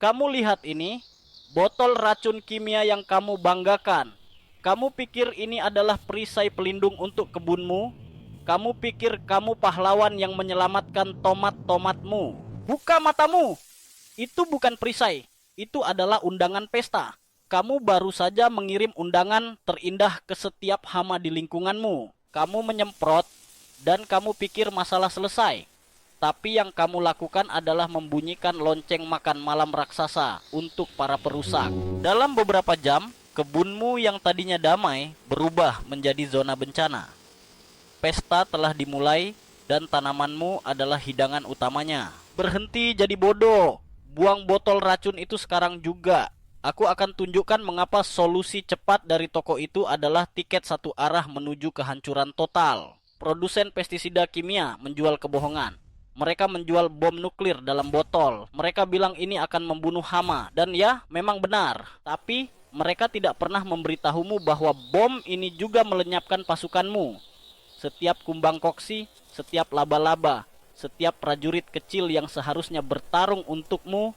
Kamu lihat ini, botol racun kimia yang kamu banggakan. Kamu pikir ini adalah perisai pelindung untuk kebunmu? Kamu pikir kamu pahlawan yang menyelamatkan tomat-tomatmu? Buka matamu! Itu bukan perisai, itu adalah undangan pesta. Kamu baru saja mengirim undangan terindah ke setiap hama di lingkunganmu. Kamu menyemprot dan kamu pikir masalah selesai. Tapi yang kamu lakukan adalah membunyikan lonceng makan malam raksasa untuk para perusak. Dalam beberapa jam, kebunmu yang tadinya damai berubah menjadi zona bencana. Pesta telah dimulai dan tanamanmu adalah hidangan utamanya. Berhenti jadi bodoh. Buang botol racun itu sekarang juga. Aku akan tunjukkan mengapa solusi cepat dari toko itu adalah tiket satu arah menuju kehancuran total. Produsen pestisida kimia menjual kebohongan. Mereka menjual bom nuklir dalam botol. Mereka bilang ini akan membunuh hama. Dan ya, memang benar. Tapi mereka tidak pernah memberitahumu bahwa bom ini juga melenyapkan pasukanmu. Setiap kumbang koksi, setiap laba-laba, setiap prajurit kecil yang seharusnya bertarung untukmu,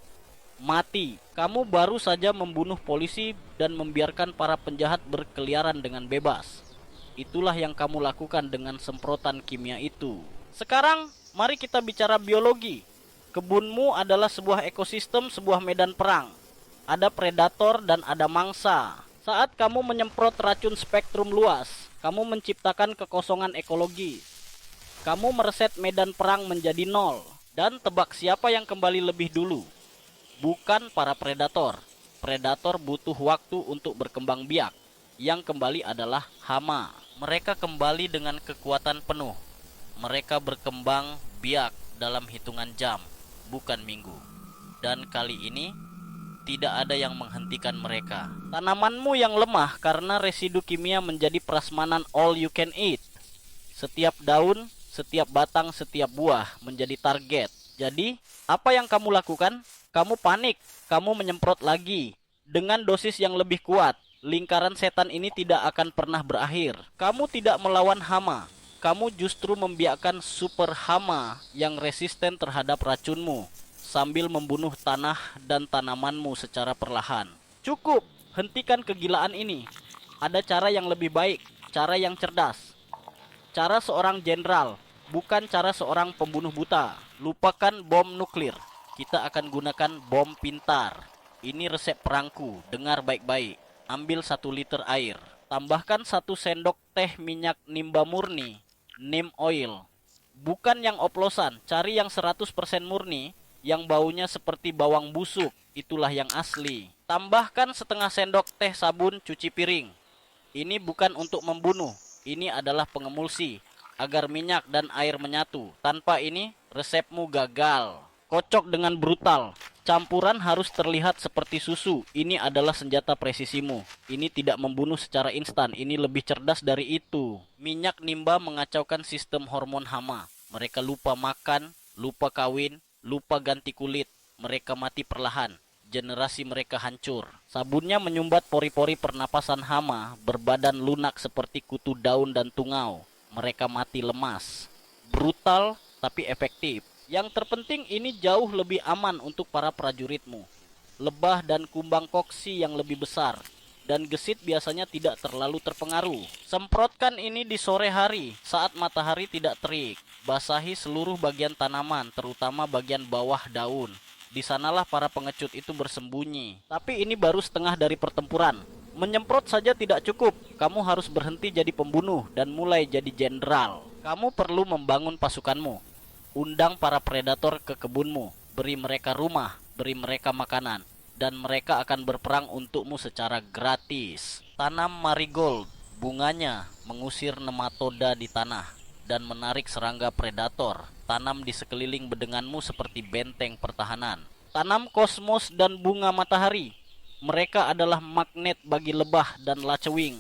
mati. Kamu baru saja membunuh polisi dan membiarkan para penjahat berkeliaran dengan bebas. Itulah yang kamu lakukan dengan semprotan kimia itu. Sekarang, mari kita bicara biologi. Kebunmu adalah sebuah ekosistem, sebuah medan perang. Ada predator dan ada mangsa. Saat kamu menyemprot racun spektrum luas, kamu menciptakan kekosongan ekologi. Kamu mereset medan perang menjadi nol. Dan tebak siapa yang kembali lebih dulu? Bukan para predator. Predator butuh waktu untuk berkembang biak. Yang kembali adalah hama. Mereka kembali dengan kekuatan penuh. Mereka berkembang biak dalam hitungan jam, bukan minggu. Dan kali ini tidak ada yang menghentikan mereka. Tanamanmu yang lemah karena residu kimia menjadi prasmanan all you can eat. Setiap daun, setiap batang, setiap buah menjadi target. Jadi, apa yang kamu lakukan? Kamu panik, kamu menyemprot lagi. Dengan dosis yang lebih kuat, lingkaran setan ini tidak akan pernah berakhir. Kamu tidak melawan hama. Kamu justru membiarkan super hama yang resisten terhadap racunmu, sambil membunuh tanah dan tanamanmu secara perlahan. Cukup, hentikan kegilaan ini. Ada cara yang lebih baik, cara yang cerdas. Cara seorang jenderal, bukan cara seorang pembunuh buta. Lupakan bom nuklir. Kita akan gunakan bom pintar. Ini resep perangku, dengar baik-baik. Ambil 1 liter air. Tambahkan 1 sendok teh minyak nimba murni, neem oil. Bukan yang oplosan, cari yang 100% murni, yang baunya seperti bawang busuk, itulah yang asli. Tambahkan setengah sendok teh sabun cuci piring. Ini bukan untuk membunuh, ini adalah pengemulsi, agar minyak dan air menyatu. Tanpa ini, resepmu gagal. Kocok dengan brutal. Campuran harus terlihat seperti susu. Ini adalah senjata presisimu. Ini tidak membunuh secara instan, ini lebih cerdas dari itu. Minyak nimba mengacaukan sistem hormon hama. Mereka lupa makan, lupa kawin, lupa ganti kulit. Mereka mati perlahan. Generasi mereka hancur. Sabunnya menyumbat pori-pori pernapasan hama, berbadan lunak seperti kutu daun dan tungau. Mereka mati lemas. Brutal tapi efektif. Yang terpenting ini jauh lebih aman untuk para prajuritmu. Lebah dan kumbang koksi yang lebih besar dan gesit biasanya tidak terlalu terpengaruh. Semprotkan ini di sore hari saat matahari tidak terik. Basahi seluruh bagian tanaman, terutama bagian bawah daun. Di sanalah para pengecut itu bersembunyi. Tapi ini baru setengah dari pertempuran. Menyemprot saja tidak cukup. Kamu harus berhenti jadi pembunuh dan mulai jadi jenderal. Kamu perlu membangun pasukanmu. Undang para predator ke kebunmu. Beri mereka rumah, beri mereka makanan, dan mereka akan berperang untukmu secara gratis. Tanam marigold. Bunganya mengusir nematoda di tanah dan menarik serangga predator. Tanam di sekeliling bedenganmu seperti benteng pertahanan. Tanam kosmos dan bunga matahari. Mereka adalah magnet bagi lebah dan lacewing.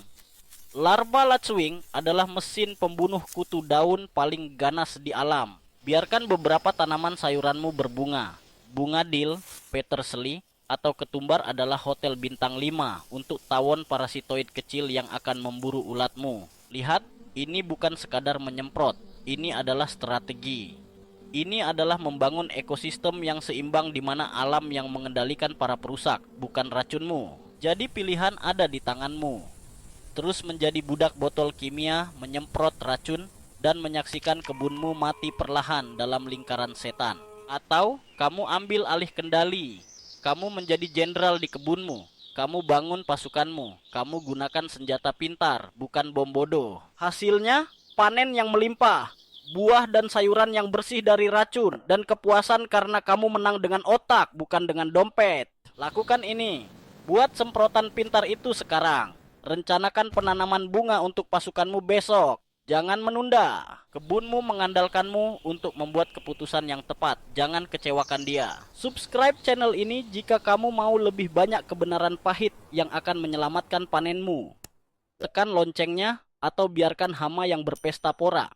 Larva lacewing adalah mesin pembunuh kutu daun paling ganas di alam. Biarkan beberapa tanaman sayuranmu berbunga. Bunga dil, peterseli, atau ketumbar adalah hotel bintang 5 untuk tawon parasitoid kecil yang akan memburu ulatmu. Lihat, ini bukan sekadar menyemprot. Ini adalah strategi. Ini adalah membangun ekosistem yang seimbang di mana alam yang mengendalikan para perusak, bukan racunmu. Jadi pilihan ada di tanganmu. Terus menjadi budak botol kimia, menyemprot racun, dan menyaksikan kebunmu mati perlahan dalam lingkaran setan. Atau kamu ambil alih kendali. Kamu menjadi jenderal di kebunmu. Kamu bangun pasukanmu. Kamu gunakan senjata pintar, bukan bom bodoh. Hasilnya, panen yang melimpah, buah dan sayuran yang bersih dari racun, dan kepuasan karena kamu menang dengan otak, bukan dengan dompet. Lakukan ini. Buat semprotan pintar itu sekarang. Rencanakan penanaman bunga untuk pasukanmu besok. Jangan menunda. Kebunmu mengandalkanmu untuk membuat keputusan yang tepat. Jangan kecewakan dia. Subscribe channel ini jika kamu mau lebih banyak kebenaran pahit yang akan menyelamatkan panenmu. Tekan loncengnya atau biarkan hama yang berpesta pora.